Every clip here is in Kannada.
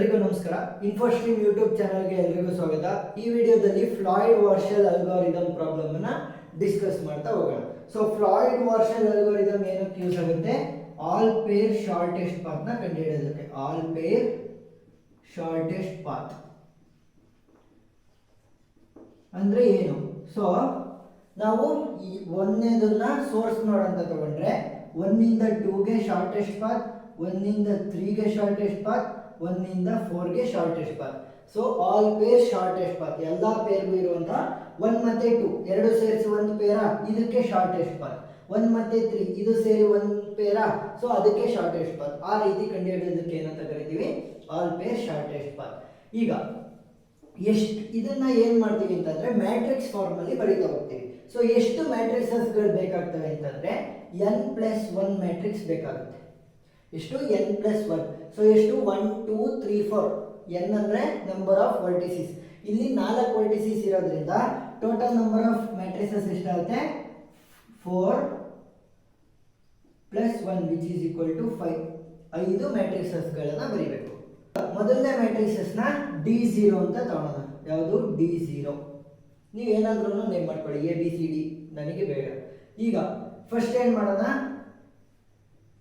ಎಲ್ಲರಿಗೂ ನಮಸ್ಕಾರ. ಇನ್ಫೋಸ್ಟ್ರೀಮ್ ಯೂಟ್ಯೂಬ್ ಚಾನಲ್ಗೆ ಎಲ್ಲರಿಗೂ ಸ್ವಾಗತ. ಈ ವಿಡಿಯೋದಲ್ಲಿ ಫ್ಲಾಯ್ಡ್ ವಾರ್ಷಲ್ ಅಲ್ಗಾರಿದಮ್ ಪ್ರಾಬ್ಲಮ್ ಅನ್ನ ಡಿಸ್ಕಸ್ ಮಾಡ್ತಾ ಹೋಗೋಣ. ಸೊ ಫ್ಲಾಯ್ಡ್ ವಾರ್ಷಲ್ ಅಲ್ಗಾರಿದಮ್ ಏನಕ್ಕೆ ಯೂಸ್ ಆಗುತ್ತೆ? ಆಲ್ ಪೇರ್ ಶಾರ್ಟೆಸ್ಟ್ ಪಾತ್ ನ ಕಂಡುಹಿಡಿಯೋದಕ್ಕೆ. ಆಲ್ ಪೇರ್ ಶಾರ್ಟೆಸ್ಟ್ ಪಾತ್ ಅಂದ್ರೆ ಏನು? ಸೊ ನಾವು ಈ ಒಂದನೇದನ್ನ ಸೋರ್ಸ್ ನೋಡ್ ಅಂತ ತಗೊಂಡ್ರೆ 1 ಇಂದ 2 ಗೆ ಶಾರ್ಟೆಸ್ಟ್ ಪಾತ್, 1 ಇಂದ 3 ಗೆ ಶಾರ್ಟೆಸ್ಟ್ ಪಾತ್, 1 ಇಂದ 4 ಗೆ shortest path. So all pair shortest path, ಎಲ್ಲಾ ಪೇರ್ಗೂ ಇರುವಂತಹ 1 ಮತ್ತೆ 2 ಎರಡು ಸೇರಿಸಿ ಒಂದು ಪೇರಾ, ಇದಕ್ಕೆ ಶಾರ್ಟೆಸ್ಟ್ ಪಾತ್. 1 ಮತ್ತೆ 3 ಇದು ಸೇರಿ ಒಂದು ಪೇರಾ, ಸೊ ಅದಕ್ಕೆ ಶಾರ್ಟೆಸ್ಟ್ ಪಾತ್. ಆ ರೀತಿ ಕಂಡುಹಿಡಿಯೋದಕ್ಕೆ ಏನಂತ ಕರಿತೀವಿ? All pair shortest path. ಈಗ ಇದನ್ನ ಏನ್ ಮಾಡ್ತೀವಿ ಅಂತಂದ್ರೆ ಮ್ಯಾಟ್ರಿಕ್ಸ್ ಫಾರ್ಮ್ ಅಲ್ಲಿ ಬರೀತಾ ಹೋಗ್ತೀವಿ. ಸೊ ಎಷ್ಟು ಮ್ಯಾಟ್ರಿಕ್ಸಸ್ಗಳು ಬೇಕಾಗ್ತವೆ ಅಂತಂದ್ರೆ n+1 ಮ್ಯಾಟ್ರಿಕ್ಸ್ ಬೇಕಾಗುತ್ತೆ. ಎಷ್ಟು? n+1. ಸೊ ಎಷ್ಟು? 1 2 3 4. n ಅಂದ್ರೆ ನಂಬರ್ ಆಫ್ ವರ್ಟಿಸಿಸ್. ಇಲ್ಲಿ 4 ವರ್ಟಿಸಿಸ್ ಇರೋದ್ರಿಂದ ಟೋಟಲ್ ನಂಬರ್ ಆಫ್ ಮ್ಯಾಟ್ರಿಸಸ್ ಎಷ್ಟಾಗುತ್ತೆ? 4 + 1 ವಿಚ್ ಈಸ್ ಈಕ್ವಲ್ ಟು 5. 5 ಮ್ಯಾಟ್ರಿಸಸ್ಗಳನ್ನ ಬರೀಬೇಕು. ಮೊದಲನೇ ಮ್ಯಾಟ್ರಿಸಸ್ ನ D0 ಅಂತ ತಗೊಳ್ಳೋಣ. ಯಾವುದು? D0. ನೀವು ಏನಾದ್ರೂ ನೇಮ್ ಮಾಡ್ಕೊಳ್ಳಿ, ABCD, ನನಗೆ ಬೇಡ. ಈಗ ಫಸ್ಟ್ ಏನ್ ಮಾಡೋಣ?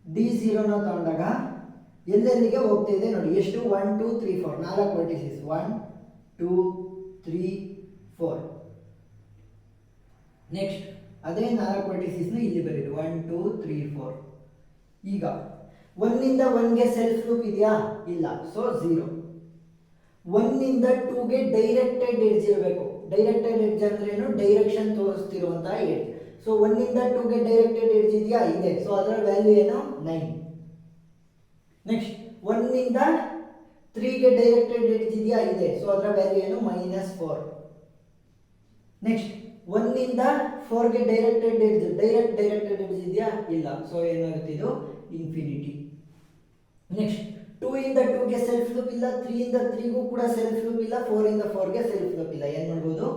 D0 ನ ತಗೊಂಡಾಗ ಎಲ್ಲೆಲ್ಲಿಗೆ ಹೋಗ್ತಿದೆ ನೋಡಿ. ಎಷ್ಟು? 1 2 3 4. 4 ವರ್ಟಿಸಿಸ್. 1 2 3 4. ನೆಕ್ಸ್ಟ್ ಅದೇ 4 ವರ್ಟಿಸಿಸ್ ನ ಇಲ್ಲಿ ಬರೀರಿ. 1 2 3 4. ಈಗ 1 ಇಂದ 1 ಗೆ ಸೆಲ್ಫ್ ಲೂಪ್ ಇದೆಯಾ? ಇಲ್ಲ. ಸೊ 0. 1 ಇಂದ 2 ಗೆ ಡೈರೆಕ್ಟೆಡ್ ಎಡ್ಜ್ ಇರಬೇಕು. ಡೈರೆಕ್ಟೆಡ್ ಎಡ್ಜ್ ಅಂದ್ರೆ ಏನು? Direction ತೋರಿಸ್ತಿರುವಂತಹ edge. ಸೊ 1 ಇಂದ 2 ಗೆ ಡೈರೆಕ್ಟೆಡ್ ಎಡ್ಜ್ ಇದೆಯಾ? ಇದೆ. ಸೊ ಅದರ ವ್ಯಾಲ್ಯೂ ಏನು? 9. ನೆಕ್ಸ್ಟ್ 1 ಇಂದ 3 ಗೆ ಡೈರೆಕ್ಟೆಡ್ ಎಡ್ಜ್ ಇದೆಯಾ? ಇದೆ. ಸೊ ಅದರ ವ್ಯಾಲ್ಯೂ ಏನು? -4. ನೆಕ್ಸ್ಟ್ 1 ಇಂದ 4 ಗೆ ಡೈರೆಕ್ಟೆಡ್ ಎಡ್ಜ್ ಇದೆಯಾ? ಇಲ್ಲ. ಸೊ ಏನಾಗುತ್ತೆ? ಇದು ಇನ್ಫಿನಿಟಿ. ನೆಕ್ಸ್ಟ್ 2 ಇಂದ 2 ಗೆ ಸೆಲ್ಫ್ ಲೂಪ್ ಇಲ್ಲ, 3 ಇಂದ 3 ಗೂ ಕೂಡ ಸೆಲ್ಫ್ ಲೂಪ್ ಇಲ್ಲ, 4 ಇಂದ 4 ಗೆ ಸೆಲ್ಫ್ ಲೂಪ್ ಇಲ್ಲ. ಏನ್ ಮಾಡ್ಬೋದು?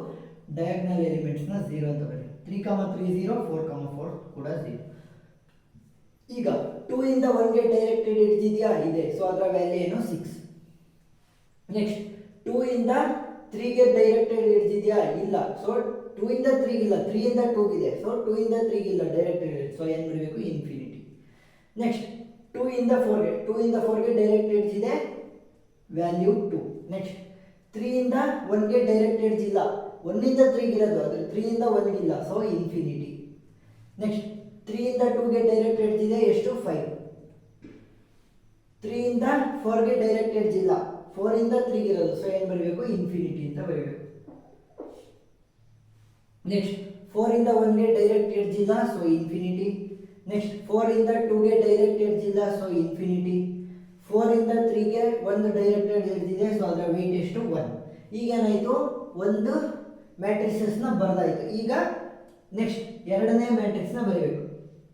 ಡಯಾಗ್ನಲ್ ಎಲಿಮೆಂಟ್ಸ್ ನ 0 ಅಂತ ಬರೀ. 3, 3 0, 4, 4 ಕೂಡ 0. ಈಗ 2 ಇಂದ 1 ಗೆ ಡೈರೆಕ್ಟೆಡ್ ಎಡ್ಜ್ ಇದೆಯಾ? ಇದೆ. ಸೊ ಅದರ ವ್ಯಾಲ್ಯೂ ಏನು? 6. ನೆಕ್ಸ್ಟ್ 2 ಇಂದ 3 ಗೆ ಡೈರೆಕ್ಟೆಡ್ ಎಡ್ಜ್ ಇದೆಯಾ? ಇಲ್ಲ. ಸೊ 2 ಇಂದ 3 ಇಲ್ಲ, 3 ಇಂದ 2 ಇದೆ. ಸೊ 2 ಇಂದ 3 ಇಲ್ಲ ಡೈರೆಕ್ಟೆಡ್ ಎಡ್ಜ್. ಸೊ ಏನು ಬರಬೇಕು? ಇನ್ಫಿನಿಟಿ. ನೆಕ್ಸ್ಟ್ 2 ಇಂದ 4 ಗೆ ಡೈರೆಕ್ಟ್ ಎಡ್ಜ್ ಇದೆ, ವ್ಯಾಲ್ಯೂ 2. ನೆಕ್ಸ್ಟ್ 3 ಇಂದ 1 ಗೆ ಡೈರೆಕ್ಟ್ ಎಡ್ಜ್ ಇಲ್ಲ, 1 ಇಂದ 3 ಗೆ ಇರೋದು, ಆದರೆ 3 ಇಂದ 1 ಗೆ ಇಲ್ಲ. So infinity. ನೆಕ್ಸ್ಟ್ 3 ಇಂದ 2 ಗೆ ಡೈರೆಕ್ಟ್ ಎಡ್ಜ್ ಇದೆ. ಎಷ್ಟು? 5. 3 ಇಂದ 4 ಗೆ ಡೈರೆಕ್ಟ್ ಎಡ್ಜ್ ಇಲ್ಲ, 4 ಇಂದ 3 ಗೆ ಇರೋದು. ಸೊ ಏನು ಬರಬೇಕು? ಇನ್ಫಿನಿಟಿ ಅಂತ ಬರಬೇಕು. ನೆಕ್ಸ್ಟ್ 4 ಇಂದ 1 ಗೆ ಡೈರೆಕ್ಟ್ ಎಡ್ಜ್ ಇಲ್ಲ, ಸೊ ಇನ್ಫಿನಿಟಿ. ನೆಕ್ಸ್ಟ್ 4 ಇಂದ 2 ಗೆ ಡೈರೆಕ್ಟ್ ಎಡ್ಜ್ ಇಲ್ಲ, ಸೊ ಇನ್ಫಿನಿಟಿ. 4 ಇಂದ 3 ಗೆ ಒಂದು ಡೈರೆಕ್ಟೆಡ್ ಎಡ್ಜ್ ಇದೆ. ಸೊ ಅದರ ವೆಯ್ಟ್ ಎಷ್ಟು? 1. ಈಗ ಏನಾಯಿತು? ಒಂದು ಮ್ಯಾಟ್ರಿಸಸ್ ನ ಬರೆದಾಯಿತು. ಈಗ ನೆಕ್ಸ್ಟ್ ಎರಡನೇ ಮ್ಯಾಟ್ರಿಕ್ಸ್ ನ ಬರೀಬೇಕು.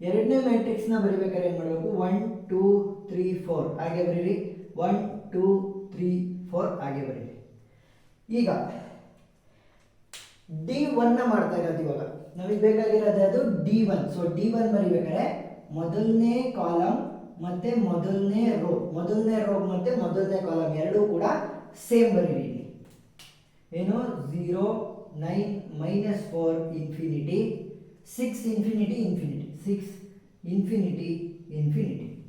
ಎರಡನೇ ಮ್ಯಾಟ್ರಿಕ್ಸ್ ನ ಬರೀಬೇಕಾದ್ರೆ ಏನು ಮಾಡಬೇಕು? 1 2 3 4 ಹಾಗೆ ಬರೀರಿ. 1 2 3 4 ಹಾಗೆ ಬರೀರಿ. ಈಗ D1 ನ ಮಾಡ್ತಾ ಇರೋದು. ಇವಾಗ ನಮಗೆ ಬೇಕಾಗಿರೋದು ಅದು D1. ಸೊ D1 ಬರೀಬೇಕಾದ್ರೆ ಮೊದಲನೇ ಕಾಲಮ್ ಮತ್ತೆ ಮೊದಲನೇ ರೋ ಮತ್ತೆ ಮೊದಲನೇ ಕಾಲಮ್ ಎರಡೂ ಕೂಡ ಸೇಮ್ ಬರೀರಿ. ಇಲ್ಲಿ ಏನು? 0 9 -4 ಇನ್ಫಿನಿಟಿ 6 ಇನ್ಫಿನಿಟಿ 6 ಇನ್ಫಿನಿಟಿ.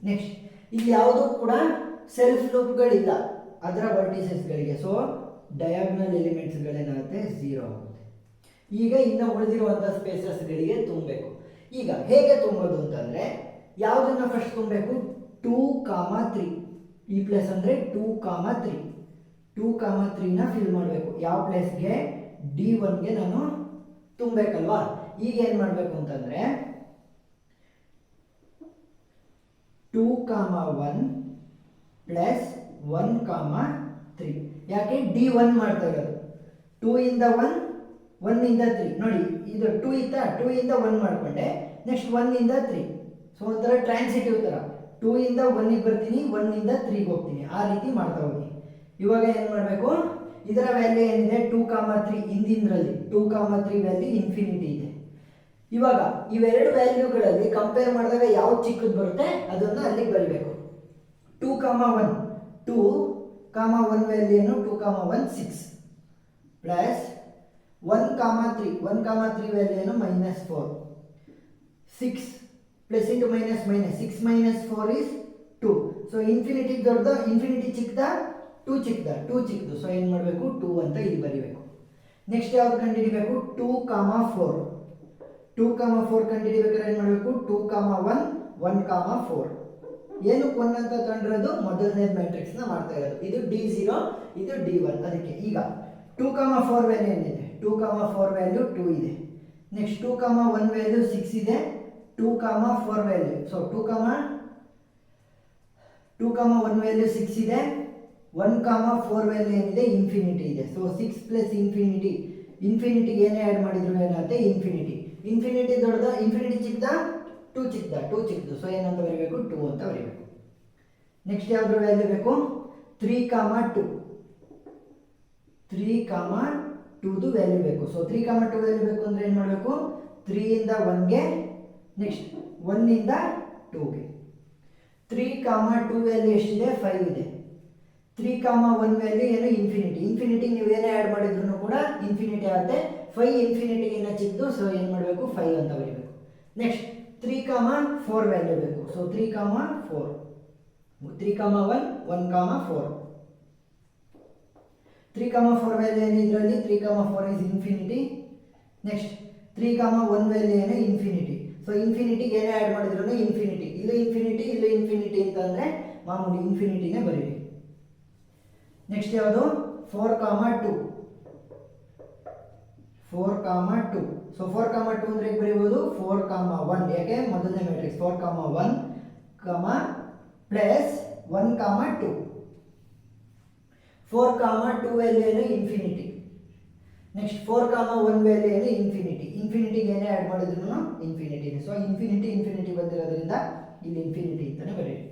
ನೆಕ್ಸ್ಟ್ ಇಲ್ಲಿ ಯಾವುದೂ ಕೂಡ ಸೆಲ್ಫ್ ಲೂಪ್ಗಳಿಲ್ಲ ಅದರ ವರ್ಟಿಸಸ್ಗಳಿಗೆ. So diagonal ಎಲಿಮೆಂಟ್ಸ್ಗಳೇನಾಗುತ್ತೆ? 0 ಆಗುತ್ತೆ. ಈಗ ಇನ್ನು ಉಳಿದಿರುವಂಥ ಸ್ಪೇಸಸ್ಗಳಿಗೆ ತುಂಬಬೇಕು. ಈಗ ಹೇಗೆ ತುಂಬೋದು ಅಂತಂದರೆ ಯಾವುದನ್ನು ಫಸ್ಟ್ ತುಂಬಬೇಕು? 2, 3. ಈ ಪ್ಲೇಸ್ ಅಂದರೆ 2, 3. 2, 3 ನ ಫಿಲ್ ಮಾಡಬೇಕು. ಯಾವ ಪ್ಲೇಸ್ಗೆ? D1 ಗೆ ನಾನು ತುಂಬಬೇಕಲ್ವಾ? ಈಗ ಏನು ಮಾಡಬೇಕು ಅಂತಂದರೆ 2, 1 + 1, 3. ಯಾಕೆ D1 ಮಾಡ್ತಾ ಇರೋದು? 2 ಇಂದ 1, 1 ಇಂದ 3 ನೋಡಿ. ಇದು 2 ಇತ್ತಾ? 2 ಇಂದ 1 ಮಾಡ್ಕೊಂಡೆ. ನೆಕ್ಸ್ಟ್ 1 ಇಂದ 3. ಸೊ ಒಂಥರ ಟ್ರಾನ್ಸಿಟಿವ್ ಥರ 2 ಇಂದ 1 ಗೆ ಬರ್ತೀನಿ, 1 ಇಂದ 3 ಗೆ ಹೋಗ್ತೀನಿ. ಆ ರೀತಿ ಮಾಡ್ತಾ ಹೋಗಿ. ಇವಾಗ ಏನು ಮಾಡಬೇಕು? ಇದರ ವ್ಯಾಲ್ಯೂ ಏನಿದೆ? 2, 3 ಹಿಂದಿನರಲ್ಲಿ 2, 3 ವ್ಯಾಲ್ಯೂ ಇನ್ಫಿನಿಟಿ ಇದೆ. ಇವಾಗ ಇವೆರಡು ವ್ಯಾಲ್ಯೂಗಳಲ್ಲಿ ಕಂಪೇರ್ ಮಾಡಿದಾಗ ಯಾವ್ದು ಚಿಕ್ಕದು ಬರುತ್ತೆ ಅದನ್ನು ಅಲ್ಲಿಗೆ ಬರೀಬೇಕು. 2, 1 2 ಕಾಮ 1 ವ್ಯಾಲ್ಯೂ ಏನು 2 ಕಾಮ 1 6 ಪ್ಲಸ್ 1 ಕಾಮ 3 1 ಕಾಮ 3 ವ್ಯಾಲ್ಯೂ ಏನು -4 6 plus into minus minus 6 minus 4 is 2 so infinity ದೊಡ್ಡದು ಇನ್ಫಿನಿಟಿ ಚಿಕ್ಕದ 2 ಚಿಕ್ಕದ 2 ಚಿಕ್ಕದು ಸೊ ಏನು ಮಾಡಬೇಕು 2 ಅಂತ ಇಲ್ಲಿ ಬರೀಬೇಕು ನೆಕ್ಸ್ಟ್ ಯಾವ್ದು ಕಂಡುಹಿಡಿಬೇಕು 2 ಕಾಮ 4 2 ಕಾಮ 4 ಕಂಡುಹಿಡಿಬೇಕಾದ್ರೆ ಏನು ಮಾಡಬೇಕು 2 ಕಾಮ 1 1 ಕಾಮ 4 ಏನಕ್ಕೆ 1 ಅಂತ ತಂದಿರೋದು ಮೊದಲನೇ ಮ್ಯಾಟ್ರಿಕ್ಸ್ನ ಮಾಡ್ತಾ ಇರೋದು ಇದು D0 ಇದು D1 ಅದಕ್ಕೆ ಈಗ 2 ಕಾಮ 4 ವ್ಯಾಲ್ಯೂ ಏನಿದೆ 2 ಕಾಮ 4 ವ್ಯಾಲ್ಯೂ 2 ಇದೆ ನೆಕ್ಸ್ಟ್ 2 ಕಾಮ 1 ವ್ಯಾಲ್ಯೂ 6 ಇದೆ 2 ಕಾಮ 4 ವ್ಯಾಲ್ಯೂ ಸೊ 2 ಕಾಮ 1 ವ್ಯಾಲ್ಯೂ 6 ಇದೆ 1 ಕಾಮ 4 ವ್ಯಾಲ್ಯೂ ಏನಿದೆ ಇನ್ಫಿನಿಟಿ ಇದೆ ಸೊ 6 ಪ್ಲಸ್ ಇನ್ಫಿನಿಟಿ ಇನ್ಫಿನಿಟಿಗೆ ಏನೇ ಆ್ಯಡ್ ಮಾಡಿದ್ರು ಏನಾಗುತ್ತೆ ಇನ್ಫಿನಿಟಿ ದೊಡ್ಡದ ಇನ್ಫಿನಿಟಿ ಚಿಕ್ಕದ 2 ಚಿಕ್ಕದ 2 ಚಿಕ್ಕದು ಸೊ ಏನಂತ ಬರೀಬೇಕು 2 ಅಂತ ಬರೀಬೇಕು ನೆಕ್ಸ್ಟ್ ಯಾವ್ದ್ರ ವ್ಯಾಲ್ಯೂ ಬೇಕು 3 ಕಾಮ 2 3 ಕಾಮ 2ದು ವ್ಯಾಲ್ಯೂ ಬೇಕು ಸೊ 3 ಕಾಮ 2 ವ್ಯಾಲ್ಯೂ ಬೇಕು ಅಂದರೆ ಏನು ಮಾಡಬೇಕು 3 ಇಂದ 1ಗೆ ನೆಕ್ಸ್ಟ್ 1 ಇಂದ 2ಗೆ 3 ಕಾಮ 2 ವ್ಯಾಲ್ಯೂ ಎಷ್ಟಿದೆ 5 ಇದೆ 3 ಕಾಮ 1 ವ್ಯಾಲ್ಯೂ ಏನು ಇನ್ಫಿನಿಟಿ ನೀವು ಏನೇ ಆ್ಯಡ್ ಮಾಡಿದ್ರು ಕೂಡ ಇನ್ಫಿನಿಟಿ ಆಗುತ್ತೆ 5 ಇನ್ಫಿನಿಟಿಗಿನ್ನ ಚಿಕ್ಕದು ಸೊ ಏನು ಮಾಡಬೇಕು 5 ಅಂತ ಬರೀಬೇಕು ನೆಕ್ಸ್ಟ್ 3 ಕಾಮ 4 ವ್ಯಾಲ್ಯೂ ಬೇಕು ಸೊ 3 ಕಾಮ 4 3 ಕಾಮ 1 1 ಕಾಮ 4 3 ಕಾಮ 4 ವ್ಯಾಲ್ಯೂ ಏನು ಇದರಲ್ಲಿ 3 ಕಾಮ 4 ಇಸ್ ಇನ್ಫಿನಿಟಿ ನೆಕ್ಸ್ಟ್ 3 ಕಾಮ 1 ವ್ಯಾಲ್ಯೂ ಏನು ಇನ್ಫಿನಿಟಿ ಸೊ ಇನ್ಫಿನಿಟಿಗೆ ಏನೇ ಆ್ಯಡ್ ಮಾಡಿದ್ರು ಇನ್ಫಿನಿಟಿ ಇಲ್ಲೂ ಇನ್ಫಿನಿಟಿ ಅಂತ ಅಂದರೆ ಮಾಮೂಲಿ ಇನ್ಫಿನಿಟಿನೇ ಬರೀರಿ ನೆಕ್ಸ್ಟ್ ಯಾವುದು 4 ಕಾಮ 2 ಸೊ 4 ಕಾಮ 2 ಅಂದರೆ ಬರೀಬೋದು 4 ಕಾಮ 1 ಯಾಕೆ ಮೊದಲನೇ ಮ್ಯಾಟ್ರಿಕ್ಸ್ 4 ಕಾಮ 1 ಕಾಮ ಪ್ಲಸ್ 1 ಕಾಮ 2 4 ಕಾಮ 2 ವ್ಯಾಲ್ಯೂ ಏನು ಇನ್ಫಿನಿಟಿ ನೆಕ್ಸ್ಟ್ 4 ಕಾಮ 1 ವ್ಯಾಲ್ಯೂ ಏನು ಇನ್ಫಿನಿಟಿಗೆ ಏನೇ ಆ್ಯಡ್ ಮಾಡಿದ್ರು ಇನ್ಫಿನಿಟಿ ಸೊ ಇನ್ಫಿನಿಟಿ ಬಂದಿರೋದ್ರಿಂದ ಇಲ್ಲಿ ಇನ್ಫಿನಿಟಿ ಅಂತಾನೆ ಬರೀರಿ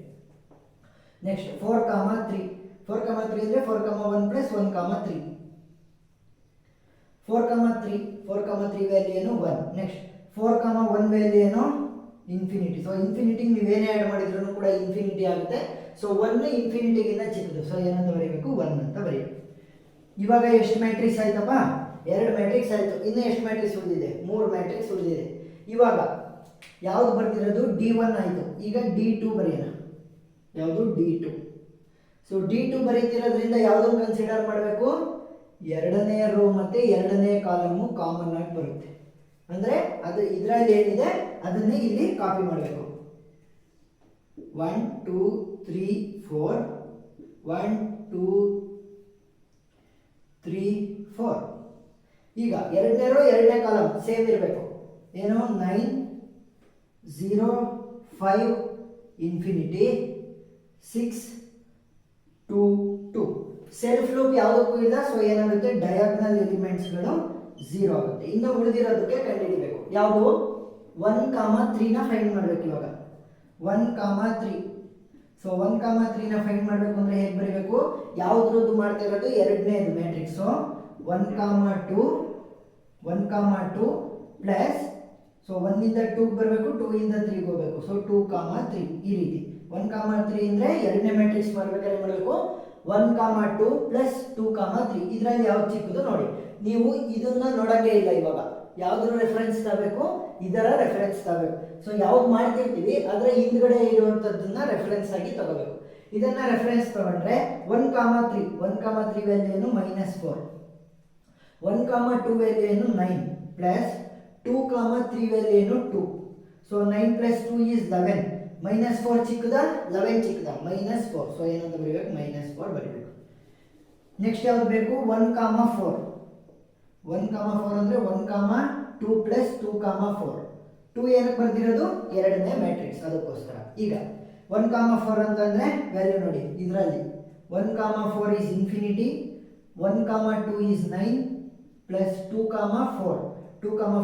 ನೆಕ್ಸ್ಟ್ 4 ಕಾಮ 3 ಅಂದರೆ 4 ಕಾಮ 1 ಪ್ಲಸ್ 1 ಕಾಮ 3 4 ಕಾಮ 3 ವ್ಯಾಲ್ಯೂ ಏನು 1 ನೆಕ್ಸ್ಟ್ 4 ಕಾಮ 1 ವ್ಯಾಲ್ಯೂ ಏನು ಇನ್ಫಿನಿಟಿ ಸೊ ಇನ್ಫಿನಿಟಿಗೆ ನೀವೇನೇ ಆ್ಯಡ್ ಮಾಡಿದ್ರು ಕೂಡ ಇನ್ಫಿನಿಟಿ ಆಗುತ್ತೆ ಸೊ 1 ಇನ್ಫಿನಿಟಿಗಿಂತ ಚಿಕ್ಕದು ಸೊ ಏನಂತ ಬರೀಬೇಕು 1 ಅಂತ ಬರೀಬೇಕು ಇವಾಗ ಎಷ್ಟು ಮ್ಯಾಟ್ರಿಕ್ಸ್ ಆಯ್ತಪ್ಪ 2 ಮ್ಯಾಟ್ರಿಕ್ಸ್ ಆಯಿತು ಇನ್ನು ಎಷ್ಟು ಮ್ಯಾಟ್ರಿಕ್ಸ್ ಉಳಿದಿದೆ 3 ಮ್ಯಾಟ್ರಿಕ್ಸ್ ಉಳಿದಿದೆ ಇವಾಗ ಯಾವುದು ಬರ್ತಿರೋದು D1 ಆಯಿತು ಈಗ D2 ಬರೆಯೋಣ ಯಾವುದು D2 ಸೊ D2 ಬರೀತಿರೋದ್ರಿಂದ ಯಾವುದನ್ನು ಕನ್ಸಿಡರ್ ಮಾಡಬೇಕು ಎರಡನೇ ರೋ ಮತ್ತು ಎರಡನೇ ಕಾಲಮು ಕಾಮನ್ ಆಗಿ ಬರುತ್ತೆ ಅಂದರೆ ಅದು ಇದರಲ್ಲಿ ಏನಿದೆ ಅದನ್ನೇ ಇಲ್ಲಿ ಕಾಪಿ ಮಾಡಬೇಕು 1 2 3 4 1 2 3 4 ಈಗ ಎರಡನೇ ರೋ ಎರಡನೇ ಕಾಲಮ್ ಸೇಮ್ ಇರಬೇಕು ಏನು 9 0 5 ಇನ್ಫಿನಿಟಿ 6 2 2 ಸೆಲ್ಫ್ ಲೂಪ್ ಯಾವುದಕ್ಕೂ ಇಲ್ಲ ಸೊ ಏನಾಗುತ್ತೆ ಡಯಾಗ್ನಲ್ ಎಲಿಮೆಂಟ್ಸ್ಗಳು 0 ಆಗುತ್ತೆ ಇನ್ನು ಉಳಿದಿರೋದಕ್ಕೆ ಕಂಡುಹಿಡಿಬೇಕು ಯಾವುದು 1 ಕಾಮ 3ನ ಫೈಂಡ್ ಮಾಡಬೇಕು ಇವಾಗ 1 ಕಾಮ 3 ಸೊ 1 ಕಾಮ 3ನ ಫೈಂಡ್ ಮಾಡಬೇಕು ಅಂದರೆ ಹೇಗೆ ಬರೀಬೇಕು ಯಾವುದ್ರದ್ದು ಮಾಡ್ತಾ ಇರೋದು ಎರಡನೇದು ಮ್ಯಾಟ್ರಿಕ್ಸು 1 ಕಾಮ 2 ಪ್ಲಸ್ ಸೊ 1 ಇಂದ 2 ಬರಬೇಕು 2 ಇಂದ 3 ಹೋಗಬೇಕು ಸೊ 2 ಕಾಮ 3 ಈ ರೀತಿ 1 ಕಾಮ 3 ಅಂದರೆ ಎರಡನೇ ಮ್ಯಾಟ್ರಿಕ್ಸ್ ಮಾಡಬೇಕಾದ್ರೆ ಮಾಡಬೇಕು 1 ಕಾಮ 2 ಪ್ಲಸ್ 2 ಕಾಮ 3 ಇದರಲ್ಲಿ ಯಾವ್ದು ಚಿಕ್ಕದು ನೋಡಿ ನೀವು ಇದನ್ನ ನೋಡೋಂಗೇ ಇಲ್ಲ ಇವಾಗ ಯಾವುದ್ರ ರೆಫರೆನ್ಸ್ ತಗೋಬೇಕು ಇದರ ರೆಫರೆನ್ಸ್ ತಗೋಬೇಕು ಸೊ ಯಾವ್ದು ಮಾಡ್ತಿರ್ತೀವಿ ಅದರ ಹಿಂದ್ಗಡೆ ಇರುವಂಥದ್ದನ್ನ ರೆಫರೆನ್ಸ್ ಆಗಿ ತಗೋಬೇಕು ಇದನ್ನ ರೆಫರೆನ್ಸ್ ತಗೊಂಡ್ರೆ 1 ಕಾಮ 3 ವ್ಯಾಲ್ಯೂ ಏನು -4 1 ಕಾಮ 2 ವ್ಯಾಲ್ಯೂ ಏನು 9 ಪ್ಲಸ್ 2 ಕಾಮ 3 ವ್ಯಾಲ್ಯೂ ಏನು 2 ಸೊ 9 ಪ್ಲಸ್ 2 ಈಸ್ 11 -4 ಚಿಕ್ಕದ 11 ಚಿಕ್ಕದ -4 ಸೊ ಏನಂತ ಬರೀಬೇಕು -4 ಬರೀಬೇಕು ನೆಕ್ಸ್ಟ್ ಯಾವ್ದು ಬೇಕು 1 ಕಾಮ 4 ಅಂದರೆ 1 ಕಾಮ 2 ಪ್ಲಸ್ 2 ಕಾಮ 4 2 ಏನಕ್ಕೆ ಬರ್ದಿರೋದು ಎರಡನೇ ಮ್ಯಾಟ್ರಿಕ್ಸ್ ಅದಕ್ಕೋಸ್ಕರ ಈಗ 1 ಕಾಮ 4 ಅಂತಂದರೆ ವ್ಯಾಲ್ಯೂ ನೋಡಿ ಇದರಲ್ಲಿ 1 ಕಾಮ 4 ಈಸ್ ಇನ್ಫಿನಿಟಿ 1 ಕಾಮ 2 ಈಸ್ 9 ಪ್ಲಸ್ 2 ಕಾಮ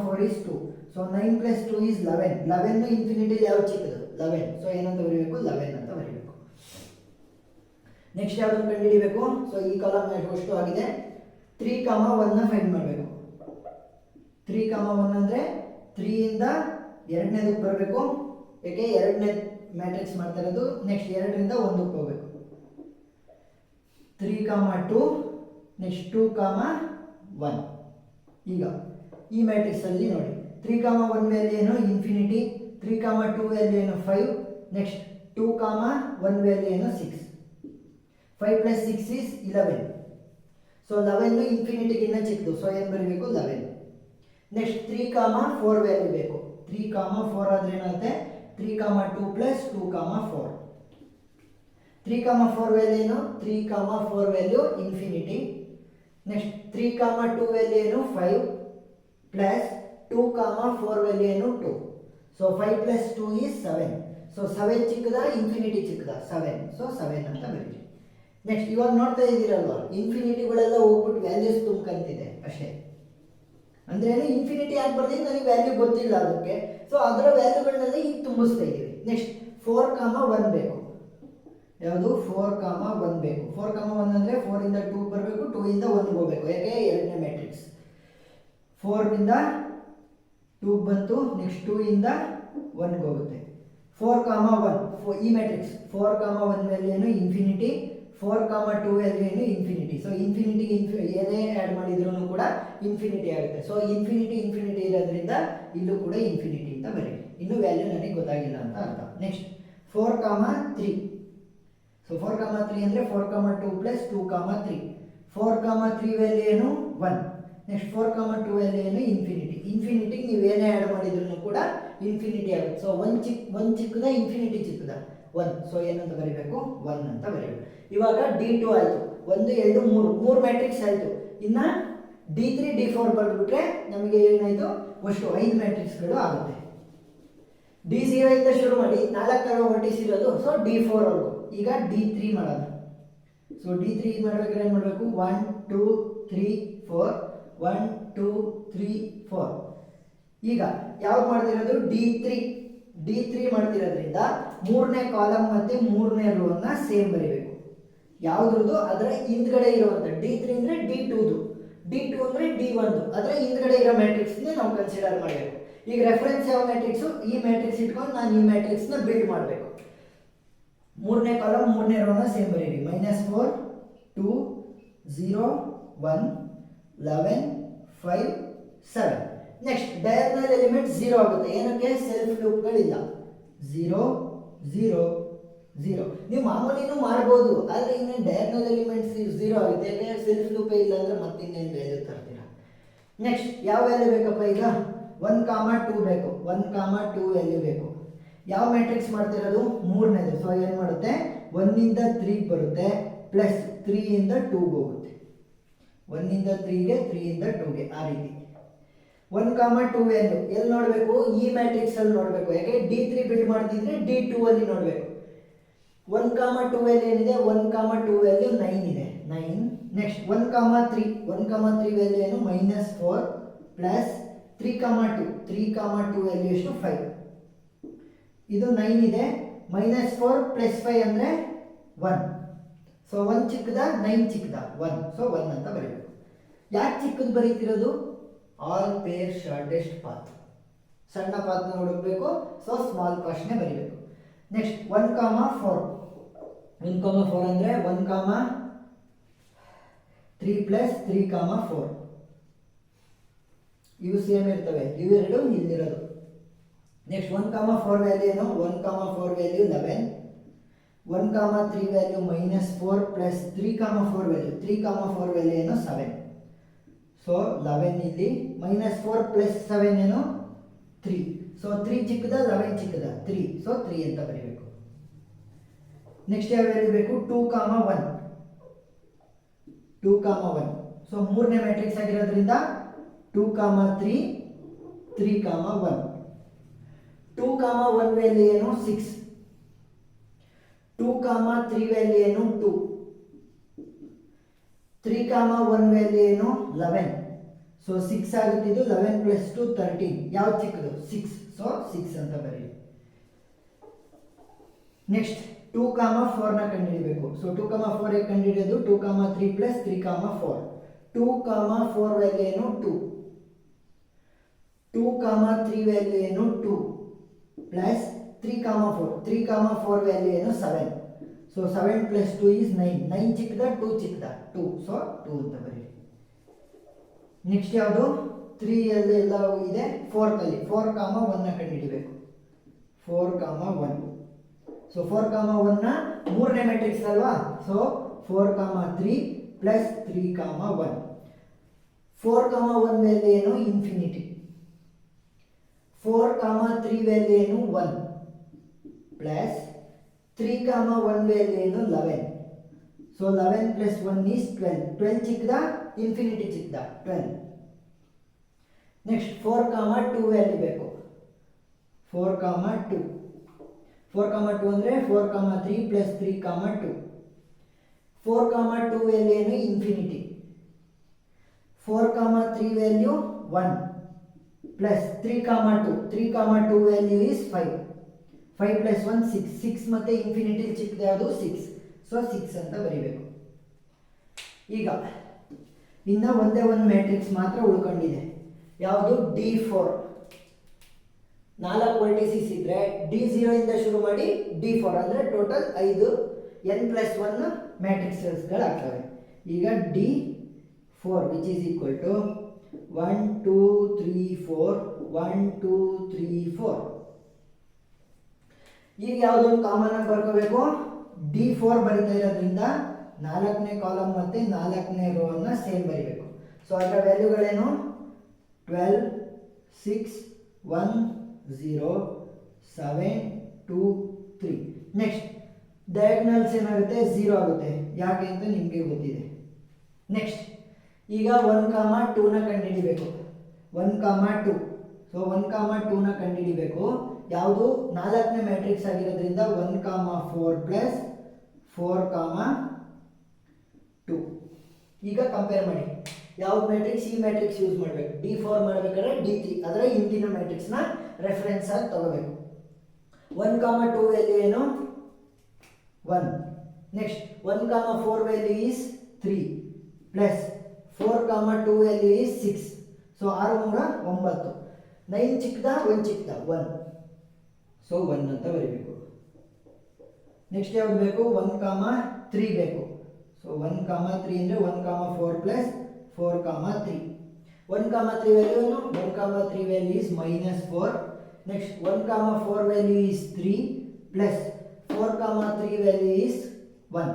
4 is 2 so 9 plus 2 is 11 infinity ಯಾವ್ದು ಚಿಕ್ಕದು 11 ಸೊ ಏನಂತ ಬರೀಬೇಕು 11 ಅಂತ ಬರೀಬೇಕು ನೆಕ್ಸ್ಟ್ ಯಾವ್ದನ್ನು ಕಂಡುಹಿಡಿಬೇಕು ಸೊ ಈ ಕಾಲಮ್ ಎಷ್ಟು ಆಗಿದೆ 3 ಕಾಮ 1ನ ಫೈಂಡ್ ಮಾಡಬೇಕು 3 ಕಾಮ 1 ಅಂದರೆ 3 ಇಂದ ಎರಡನೇದಕ್ಕೆ ಬರಬೇಕು ಯಾಕೆ ಎರಡನೇ ಮ್ಯಾಟ್ರಿಕ್ಸ್ ಮಾಡ್ತಾ ಇರೋದು ನೆಕ್ಸ್ಟ್ 2 ರಿಂದ 1ಕ್ಕೆ ಹೋಗಬೇಕು 3, 2, ನೆಕ್ಸ್ಟ್ 2, 1. ಈಗ ಈ ಮ್ಯಾಟ್ರಿಕ್ಸಲ್ಲಿ ನೋಡಿ 3, 1 ವ್ಯಾಲ್ಯೂ ಏನು ಇನ್ಫಿನಿಟಿ, 3, 2 ವ್ಯಾಲ್ಯೂ ಏನು 5, ನೆಕ್ಸ್ಟ್ 2, 1 ವ್ಯಾಲ್ಯೂ ಏನು 6. 5 + 6 is 11. ಸೊ 11 ಇನ್ಫಿನಿಟಿಗಿನ್ನ ಚಿಕ್ಕದು, ಸೊ ಏನು ಬರೀಬೇಕು 11. ನೆಕ್ಸ್ಟ್ 3, 4 ವ್ಯಾಲ್ಯೂ ಬೇಕು. 3, 4 ಆದರೆ ಏನಾಗುತ್ತೆ 3, 2 + 2, 4. 3, 4 ವ್ಯಾಲ್ಯೂ ಏನು 3, 4 ವ್ಯಾಲ್ಯೂ ಇನ್ಫಿನಿಟಿ. ನೆಕ್ಸ್ಟ್ 3, 2 ವ್ಯಾಲ್ಯೂ ಏನು 5 ಪ್ಲಸ್ 2, 4 ವ್ಯಾಲ್ಯೂ ಏನು 2. So 5 + 2 is 7. ಸೊ 7 ಚಿಕ್ಕದ ಇನ್ಫಿನಿಟಿ ಚಿಕ್ಕದ 7. ಸೊ 7 ಅಂತ ಬರೀರಿ. ನೆಕ್ಸ್ಟ್ ಇವಾಗ ನೋಡ್ತಾ ಇದ್ದೀರಲ್ವ ಇನ್ಫಿನಿಟಿಗಳೆಲ್ಲ ಹೋಗ್ಬಿಟ್ಟು ವ್ಯಾಲ್ಯೂಸ್ ತುಂಬ್ಕಂತಿದೆ ಅಷ್ಟೇ. ಅಂದ್ರೆ ಇನ್ಫಿನಿಟಿ ಯಾಕೆ ಬರ್ತೀನಿ ನನಗೆ ವ್ಯಾಲ್ಯೂ ಗೊತ್ತಿಲ್ಲ ಅದಕ್ಕೆ, ಸೊ ಅದರ ವ್ಯಾಲ್ಯೂಗಳನ್ನೆಲ್ಲ ಈಗ ತುಂಬಿಸ್ತಾ ಇದ್ದೀವಿ. ನೆಕ್ಸ್ಟ್ 4, 1 ಬೇಕು. ಯಾವುದು 4, 1 ಬೇಕು. 4, 1 ಅಂದರೆ 4 ಇಂದ 2 ಬರಬೇಕು, 2 ಇಂದ 1 ಹೋಗಬೇಕು. ಯಾಕೆ ಎರಡನೇ ಮ್ಯಾಟ್ರಿಕ್ಸ್ 4 ಇಂದ 2 ಬಂತು, ನೆಕ್ಸ್ಟ್ 2 ಇಂದ 1 ಹೋಗುತ್ತೆ. 4, 1 ಈ ಮ್ಯಾಟ್ರಿಕ್ಸ್ 4, 1 ವ್ಯಾಲ್ಯೂ ಏನು ಇನ್ಫಿನಿಟಿ, 4, 2 ವ್ಯಾಲ್ಯೂ ಏನು ಇನ್ಫಿನಿಟಿ. ಸೊ ಇನ್ಫಿನಿಟಿಗೆ ಏನೇ ಆ್ಯಡ್ ಮಾಡಿದ್ರೂ ಕೂಡ ಇನ್ಫಿನಿಟಿ ಆಗುತ್ತೆ. ಸೊ ಇನ್ಫಿನಿಟಿ ಇರೋದ್ರಿಂದ ಇಲ್ಲೂ ಕೂಡ ಇನ್ಫಿನಿಟಿ ಅಂತ ಬರೀ. ಇನ್ನು ವ್ಯಾಲ್ಯೂ ನನಗೆ ಗೊತ್ತಾಗಿಲ್ಲ ಅಂತ ಅರ್ಥ. ನೆಕ್ಸ್ಟ್ 4, 3. ಸೊ 4, 3 ಅಂದರೆ 4, 2 + 2, 3. 4, 3 ವ್ಯಾಲ್ಯೂ ಏನು 1. ನೆಕ್ಸ್ಟ್ 4, 2 ವ್ಯಾಲ್ಯೂ ಏನು ಇನ್ಫಿನಿಟಿಗೆ ನೀವೇನೇ ಆ್ಯಡ್ ಮಾಡಿದ್ರು ಕೂಡ ಇನ್ಫಿನಿಟಿ ಆಗುತ್ತೆ. ಸೊ 1 ಚಿಕ್ಕದ ಇನ್ಫಿನಿಟಿ ಚಿಕ್ಕದ 1. ಸೊ ಏನಂತ ಬರೀಬೇಕು 1 ಅಂತ ಬರೀಬೇಕು. ಇವಾಗ D2 ಆಯಿತು, 1, 2, 3 ಮ್ಯಾಟ್ರಿಕ್ಸ್ ಆಯಿತು. ಇನ್ನು D3, D4 ಬರೆದ್ಬಿಟ್ರೆ ನಮಗೆ ಏನಾಯಿತು ಅಷ್ಟು 5 ಮ್ಯಾಟ್ರಿಕ್ಸ್ಗಳು ಆಗುತ್ತೆ. D0 ಇಂದ ಶುರು ಮಾಡಿ 4 ಹೊರಟಿಸಿರೋದು, ಸೊ D4 ವರೆಗೂ. ಈಗ D3 ಮಾಡೋಣ. ಸೊ D3 ಮಾಡ್ಬೇಕಾದ್ರೆ ಏನು ಮಾಡಬೇಕು 1, 2, 3, 4 1, 2, 3, 4. ಈಗ ಯಾವ್ದು ಮಾಡ್ತಿರೋದು D3 ಮಾಡ್ತಿರೋದ್ರಿಂದ 3ನೇ ಕಾಲಮ್ ಮತ್ತು 3ನೇ ರೋ ಅನ್ನ ಸೇಮ್ ಬರೀಬೇಕು. ಯಾವುದ್ರದ್ದು ಅದರ ಹಿಂದ್ಗಡೆ ಇರುವಂಥ D3 ಅಂದರೆ D2ದು, D2 ಅಂದರೆ D1ದು, ಅದರ ಹಿಂದ್ಗಡೆ ಇರೋ ಮ್ಯಾಟ್ರಿಕ್ಸ್ನೇ ನಾವು ಕನ್ಸಿಡರ್ ಮಾಡಬೇಕು. ಈಗ ರೆಫರೆನ್ಸ್ ಯಾವ ಮ್ಯಾಟ್ರಿಕ್ಸು, ಈ ಮ್ಯಾಟ್ರಿಕ್ಸ್ ಇಟ್ಕೊಂಡು ನಾನು ಈ ಮ್ಯಾಟ್ರಿಕ್ಸ್ನ ಬಿಲ್ಡ್ ಮಾಡಬೇಕು. 3ನೇ ಕಾಲಮ್ 3ನೇ ರೋನ ಸೇಮ್ ಬರೀರಿ. -4, 2, 0, 1, 11, 5, 7. ನೆಕ್ಸ್ಟ್ ಡಯಾಗ್ನಲ್ ಎಲಿಮೆಂಟ್ 0 ಆಗುತ್ತೆ. ಏನಕ್ಕೆ ಸೆಲ್ಫ್ ಲೂಪ್ಗಳಿಲ್ಲ. 0, 0, 0. ನೀವು ಮಾಮೂಲಿನೂ ಮಾಡ್ಬೋದು, ಆದರೆ ಇನ್ನೇನು ಡಯಾಗ್ನಲ್ ಎಲಿಮೆಂಟ್ಸ್ 0 ಆಗುತ್ತೆ. ಯಾಕೆ ಸೆಲ್ಫ್ ಲೂಪೇ ಇಲ್ಲ ಅಂದರೆ ಮತ್ತೆ ಇನ್ನೇನು ವ್ಯಾಲ್ಯೂ ತರ್ತೀರಾ. ನೆಕ್ಸ್ಟ್ ಯಾವ ವ್ಯಾಲ್ಯೂ ಬೇಕಪ್ಪ ಈಗ 1, 2 ಬೇಕು. 1, 2 ವ್ಯಾಲ್ಯೂ ಬೇಕು. ಯಾವ ಮ್ಯಾಟ್ರಿಕ್ಸ್ ಮಾಡ್ತಿರೋದು 3ನೇದು. ಸೊ ಏನು ಮಾಡುತ್ತೆ 1 ಇಂದ 3 ಬರುತ್ತೆ ಪ್ಲಸ್ 3 ಇಂದ 2 ಹೋಗುತ್ತೆ. 1 ಇಂದ 3ಗೆ 3 ಇಂದ 2ಗೆ ಆ ರೀತಿ. 1, 2 ವ್ಯಾಲ್ಯೂ ಎಲ್ಲಿ ನೋಡಬೇಕು, ಈ ಮ್ಯಾಟ್ರಿಕ್ಸ್ ಅಲ್ಲಿ ನೋಡಬೇಕು. ಯಾಕೆ D3 ಬಿಲ್ಡ್ ಮಾಡ್ತಿದ್ರೆ D2 ಅಲ್ಲಿ ನೋಡಬೇಕು. 1, 2 ವ್ಯಾಲ್ಯೂ ಏನಿದೆ 1, 2 ವ್ಯಾಲ್ಯೂ 9 ಇದೆ 9. ನೆಕ್ಸ್ಟ್ 1, 3 ವ್ಯಾಲ್ಯೂ ಏನು -4 ಪ್ಲಸ್ 3, 2 ವ್ಯಾಲ್ಯೂ ಎಷ್ಟು 5. ಇದು 9 ಇದೆ, -4 + 5 ಅಂದರೆ 1. ಸೊ 1 ಚಿಕ್ಕದ 9 ಚಿಕ್ಕದ 1. ಸೊ 1 ಅಂತ ಬರೀಬೇಕು. ಯಾಕೆ ಚಿಕ್ಕದು ಬರೀತಿರೋದು, ಆಲ್ ಪೇರ್ ಶಾರ್ಟೆಸ್ಟ್ ಪಾತ್, ಸಣ್ಣ ಪಾತ್ನ ಹುಡುಕಬೇಕು. ಸೊ ಸ್ಮಾಲ್ ಪಾತ್ನೇ ಬರೀಬೇಕು. ನೆಕ್ಸ್ಟ್ 1, 4 ಅಂದರೆ 1, 3 + 3, 4. ಇವು ಸೇಮ್ ಇರ್ತವೆ, ಇವೆರಡು ಇಲ್ಲಿರೋದು. ನೆಕ್ಸ್ಟ್ 1, 4 ವ್ಯಾಲ್ಯೂ ಏನು 1, 4 value 11. 1, 3 value -4 plus 3, 4 value 3, 4 value ಏನು 7. ಸೊ 11 ಇಲ್ಲಿ -4 + 7 ಏನು 3. ಸೊ 3 ಚಿಕ್ಕದ 11 ಚಿಕ್ಕದ 3. ಸೊ 3 ಅಂತ ಬರೀಬೇಕು. ನೆಕ್ಸ್ಟ್ ಯಾವ ವ್ಯಾಲ್ಯೂ ಬೇಕು 2, 1. 2, 1. ಸೊ 3ನೇ ಮ್ಯಾಟ್ರಿಕ್ಸ್ ಆಗಿರೋದ್ರಿಂದ 2, 3, 3, 1. 2, 1 ವ್ಯಾಲ್ಯೂ ಏನು 6. 2, 3 ವ್ಯಾಲ್ಯೂ ಏನು 2. 3, 1 ವ್ಯಾಲ್ಯೂ ಏನು 11. ಸೊ 6 ಆಗುತ್ತೆ. ಇದು 11 + 2 13. ಯಾವ್ದು ಚಿಕ್ಕದು 6. ಸೊ 6 ಅಂತ ಬರೀ. ನೆಕ್ಸ್ಟ್ 2, 4ನ ಕಂಡುಹಿಡಿಯಬೇಕು. ಸೊ 2, 4 ಹೇಗೆ ಕಂಡುಹಿಡಿಯೋದು 2, 3 + 3, 4. 2, 4 ವ್ಯಾಲ್ಯೂ ಏನು 2. 2, 3 ವ್ಯಾಲ್ಯೂ ಏನು 2 ಪ್ಲಸ್ 3, 4 ವ್ಯಾಲ್ಯೂ ಏನು 7. So 7 + 2 is 9. 9 ಚಿಕ್ಕದ 2 ಚಿಕ್ಕದ 2, ಸೊ 2 ಅಂತ ಬರೀರಿ. ನೆಕ್ಸ್ಟ್ ಯಾವುದು 3 ಅಲ್ಲಿ ಎಲ್ಲ ಇದೆ. 4th ಅಲ್ಲಿ 4, 1 ನ ಕಂಡುಹಿಡಿಬೇಕು. 4, 1. ಸೊ 4, 1 ನ ಮೂರನೇ ಮ್ಯಾಟ್ರಿಕ್ಸ್ ಅಲ್ವಾ. So 4, 3 plus 3, 1. 4, 1 ವ್ಯಾಲ್ಯೂ ಏನು ಇನ್ಫಿನಿಟಿ. 4, 3 ವ್ಯಾಲ್ಯೂ ಏನು 1 ಪ್ಲಸ್ 3, 1 ವ್ಯಾಲ್ಯೂ ಏನು 11. So 11 plus 1 is 12. 12 ಚಿಕ್ಕದ ಇನ್ಫಿನಿಟಿ ಚಿಕ್ಕದ 12. ನೆಕ್ಸ್ಟ್ 4, 2 ವ್ಯಾಲ್ಯೂ ಬೇಕು. 4, 2. 4, 2 ಅಂದರೆ 4, 3 ಪ್ಲಸ್ 3, 2. 4, 2 ವ್ಯಾಲ್ಯೂ ಏನು infinity. 4, 3 value 1 plus 3, 2. 3, 2 value is 5. 5 plus 1 6. 6 ಮತ್ತೆ ಇನ್ಫಿನಿಟಿ ಚಿಕ್ಕದ ಯಾವುದು 6. ಸೊ 6 ಅಂತ ಬರೀಬೇಕು. ಈಗ ಇನ್ನು ಒಂದೇ ಒಂದು ಮ್ಯಾಟ್ರಿಕ್ಸ್ ಮಾತ್ರ ಉಳ್ಕೊಂಡಿದೆ. ಯಾವುದು D4. 4 ವರ್ಟಿಸಿಸ್ ಇದ್ರೆ D0 ಇಂದ ಶುರು ಮಾಡಿ D4 ಅಂದರೆ ಟೋಟಲ್ 5 n+1 ಮ್ಯಾಟ್ರಿಕ್ಸ್ಗಳಾಗ್ತವೆ. ಈಗ D4 which is equal to 1 2 3 4 1 2 3 4. ಈಗ ಯಾವುದೊಂದು ಕಾಮನ್ ಆಗಿ ಬರ್ಕೋಬೇಕು. D4 ಬರಿತಾ ಇರೋದ್ರಿಂದ 4ನೇ ಕಾಲಮ್ ಮತ್ತು 4ನೇ ರೋ ಅನ್ನು ಸೇಮ್ ಬರಿಬೇಕು. ಸೊ ಅದರ ವ್ಯಾಲ್ಯೂಗಳೇನು 12 6 1 0 7 2 3. ನೆಕ್ಸ್ಟ್ ಡಯಾಗ್ನಲ್ಸ್ ಏನಾಗುತ್ತೆ 0 ಆಗುತ್ತೆ. ಯಾಕೆ ಅಂತ ನಿಮಗೆ ಗೊತ್ತಿದೆ. ನೆಕ್ಸ್ಟ್ ಈಗ 1, 2 ನ ಕಂಡುಹಿಡಿಬೇಕು. 1, 2. ಸೊ 1, 2 ನ ಕಂಡುಹಿಡಿಬೇಕು. ಯಾವುದು 4ನೇ ಮ್ಯಾಟ್ರಿಕ್ಸ್ ಆಗಿರೋದ್ರಿಂದ 1, 4 ಪ್ಲಸ್ 4, 2. ಈಗ ಕಂಪೇರ್ ಮಾಡಿ ಯಾವ್ದು ಮ್ಯಾಟ್ರಿಕ್ಸ್ ಈ ಮ್ಯಾಟ್ರಿಕ್ಸ್ ಯೂಸ್ ಮಾಡಬೇಕು. D4 ಮಾಡಬೇಕಾದ್ರೆ D3 ಅದರ ಹಿಂದಿನ ಮ್ಯಾಟ್ರಿಕ್ಸ್ನ ರೆಫರೆನ್ಸ್ ಆಗಿ ತಗೋಬೇಕು. 1, 2 ವ್ಯಾಲ್ಯೂ ಏನು 1. Next 1, 4 value is 3 plus 4, 2 value is 6. So 6 3 9. 9 ಚಿಕ್ಕದ 1 ಚಿಕ್ಕದ 1. So 1 ಅಂತ ಬರೀಬೇಕು. ನೆಕ್ಸ್ಟ್ ಯಾವ್ದು ಬೇಕು 1, 3 ಬೇಕು. ಸೊ 1, 3 ಅಂದರೆ 1, 4 ಪ್ಲಸ್ 4, 3. 1, 3 ವ್ಯಾಲ್ಯೂ ಏನು 1, 3 value is -4. Next 1, 4 value is 3 plus 4, 3 value is 1.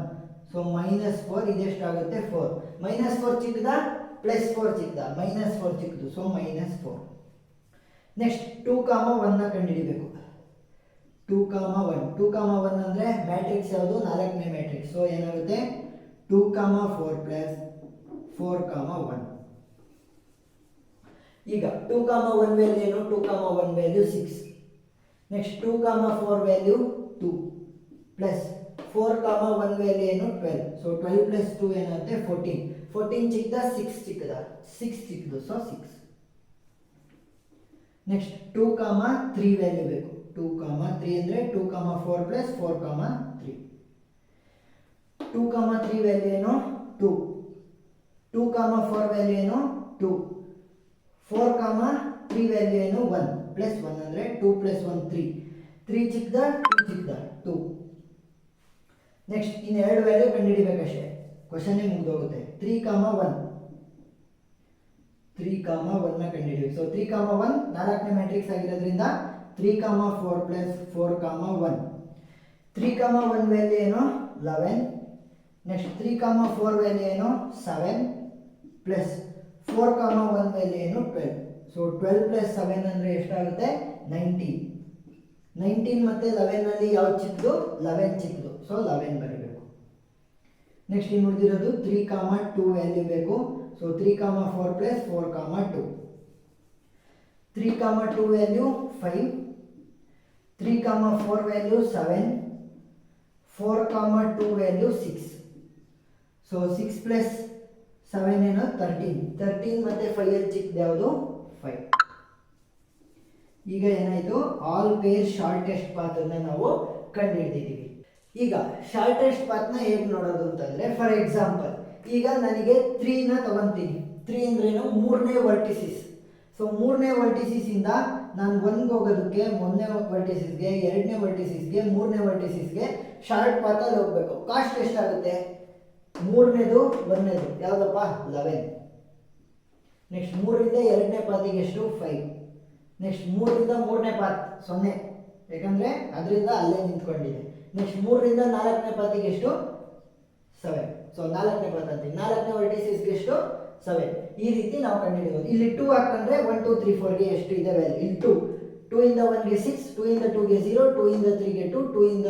So -4 ಇದೆಷ್ಟಾಗುತ್ತೆ 4. -4 ಚಿಕ್ಕದ +4 ಚಿಕ್ಕದ -4 ಚಿಕ್ಕದು. ಸೊ -4. ನೆಕ್ಸ್ಟ್ 2, 1 ನ ಕಂಡುಹಿಡಿಬೇಕು. 2, 1. 2, 1 ಅಂದರೆ ಮ್ಯಾಟ್ರಿಕ್ಸ್ ಯಾವುದು 4ನೇ ಮ್ಯಾಟ್ರಿಕ್ಸ್. ಸೊ ಏನಾಗುತ್ತೆ 2, 4 ಪ್ಲಸ್ 4, 1. ಈಗ 2, 1 ವ್ಯಾಲ್ಯೂ ಏನು 2, 1 value 6. Next 2, 4 value 2 plus 4, 1 value ಏನು 12. ಸೊ 12 ಪ್ಲಸ್ 2 ಏನಾಗುತ್ತೆ 14. 14 ಚಿಕ್ಕದ 6 ಚಿಕ್ಕದ 6 ಚಿಕ್ಕದು. ಸೊ 6. ನೆಕ್ಸ್ಟ್ 2, 3 ವ್ಯಾಲ್ಯೂ ಬೇಕು. 2, 3 ಅಂದರೆ 2, 4 ಪ್ಲಸ್ 4, 3. 2, 3 ವ್ಯಾಲ್ಯೂ ಏನು 2. 2, 4 ವ್ಯಾಲ್ಯೂ ಏನು 2. 4, 3 ವ್ಯಾಲ್ಯೂ ಏನು 1 ಪ್ಲಸ್ 1 ಅಂದರೆ 2 ಪ್ಲಸ್ 1 3. 3 ಚಿಕ್ಕದ 2 ಚಿಕ್ಕದ 2. ನೆಕ್ಸ್ಟ್ ಇನ್ನು 2 ವ್ಯಾಲ್ಯೂ ಕಂಡುಹಿಡಿಬೇಕಷ್ಟೇ. ಕ್ವಶನ್ನೇ ಮುಗಿದೋಗುತ್ತೆ. 3, 1. 3, 1 ನ ಕಂಡುಹಿಡಿಬೇಕು. ಸೊ 3, 1 4ನೇ ಮ್ಯಾಟ್ರಿಕ್ಸ್ ಆಗಿರೋದ್ರಿಂದ 3, 4 ಪ್ಲಸ್ 4, 1. 3, 1 ವ್ಯಾಲ್ಯೂ ಏನು 11. ನೆಕ್ಸ್ಟ್ 3, 4 ವ್ಯಾಲ್ಯೂ ಏನು 7 ಪ್ಲಸ್ 4, 1 ವ್ಯಾಲ್ಯೂ ಏನು 12. ಸೊ 12 ಪ್ಲಸ್ 7 ಅಂದರೆ ಎಷ್ಟಾಗುತ್ತೆ 19. 19 ಮತ್ತು 11 ಅಲ್ಲಿ ಯಾವ್ದು ಚಿಕ್ಕದು 11 ಚಿಕ್ಕದು. ಸೊ 11 ಬರೀಬೇಕು. ನೆಕ್ಸ್ಟ್ ಇನ್ನು ಉಳಿದಿರೋದು 3, 2 ವ್ಯಾಲ್ಯೂ ಬೇಕು. So 3, 4 plus 4, 2. 3, 2 value 5. 3, 4 value 7. 4, 2 value 6. So 6 plus 7 ಏನು 13. 13 ಮತ್ತು 5 ಅಲ್ಲಿ ಚಿಕ್ಕದು ಯಾವುದು 5. ಈಗ ಏನಾಯಿತು ಆಲ್ ಪೇರ್ ಶಾರ್ಟೆಸ್ಟ್ ಪಾತನ್ನು ನಾವು ಕಂಡುಹಿಡಿದಿದ್ದೀವಿ. ಈಗ ಶಾರ್ಟೆಸ್ಟ್ ಪಾತ್ನ ಹೇಗೆ ನೋಡೋದು ಅಂತಂದರೆ ಫಾರ್ ಎಕ್ಸಾಂಪಲ್ ಈಗ ನನಗೆ 3ನ ತಗೊತೀನಿ. 3 ಅಂದ್ರೇನು 3ನೇ ವರ್ಟಿಸಿಸ್. ಸೊ ಮೂರನೇ ವರ್ಟಿಸಿಸಿಂದ ನಾನು ಒನ್ಗೆ ಹೋಗೋದಕ್ಕೆ ಮೊದಲನೇ ವರ್ಟಿಸಿಸ್ಗೆ, ಎರಡನೇ ವರ್ಟಿಸಿಸ್ಗೆ, ಮೂರನೇ ವರ್ಟಿಸಿಸ್ಗೆ ಶಾರ್ಟ್ ಪಾತಲ್ಲಿ ಹೋಗಬೇಕು. ಕಾಸ್ಟ್ ಎಷ್ಟಾಗುತ್ತೆ? ಮೂರನೇದು ಒಂದನೇದು ಯಾವುದಪ್ಪ? 11. ನೆಕ್ಸ್ಟ್ ಮೂರರಿಂದ ಎರಡನೇ ಪಾತಿಗೆ ಎಷ್ಟು? 5. ನೆಕ್ಸ್ಟ್ ಮೂರರಿಂದ ಮೂರನೇ ಪಾತ್ 0, ಯಾಕಂದರೆ ಅದರಿಂದ ಅಲ್ಲೇ ನಿಂತ್ಕೊಂಡಿದೆ. ನೆಕ್ಸ್ಟ್ ಮೂರರಿಂದ ನಾಲ್ಕನೇ ಪಾತಿಗೆ ಎಷ್ಟು? 7. ಸೊ ನಾಲ್ಕನೇ ಪಾತ್ ಅಂತೀವಿ. ನಾಲ್ಕನೇ ವರ್ಟಿಸಿಸ್ಗೆ ಎಷ್ಟು? 7. ಈ ರೀತಿ ನಾವು ಕಂಡುಹಿಡಿಯೋದು. ಇಲ್ಲಿ 2 ಹಾಕೊಂಡ್ರೆ 1 2 3 4ಗೆ ಎಷ್ಟು ಇದೆ ವ್ಯಾಲ್ಯೂ? ಇಲ್ಲಿ 2. 2 ಇಂದ 1ಗೆ 6, 2 ಇಂದ 2ಗೆ 0, 2 ಇಂದ 3ಗೆ 2, 2 ಇಂದ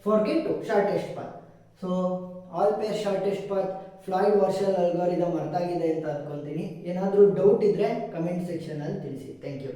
4ಗೆ 2. Shortest path. So all pair shortest path Floyd Warshall algorithm ಅರ್ಥ ಆಗಿದೆ ಅಂತ ಅನ್ಕೊಂತೀನಿ. ಏನಾದರೂ ಡೌಟ್ ಇದ್ದರೆ ಕಮೆಂಟ್ ಸೆಕ್ಷನಲ್ಲಿ ತಿಳಿಸಿ. Thank you.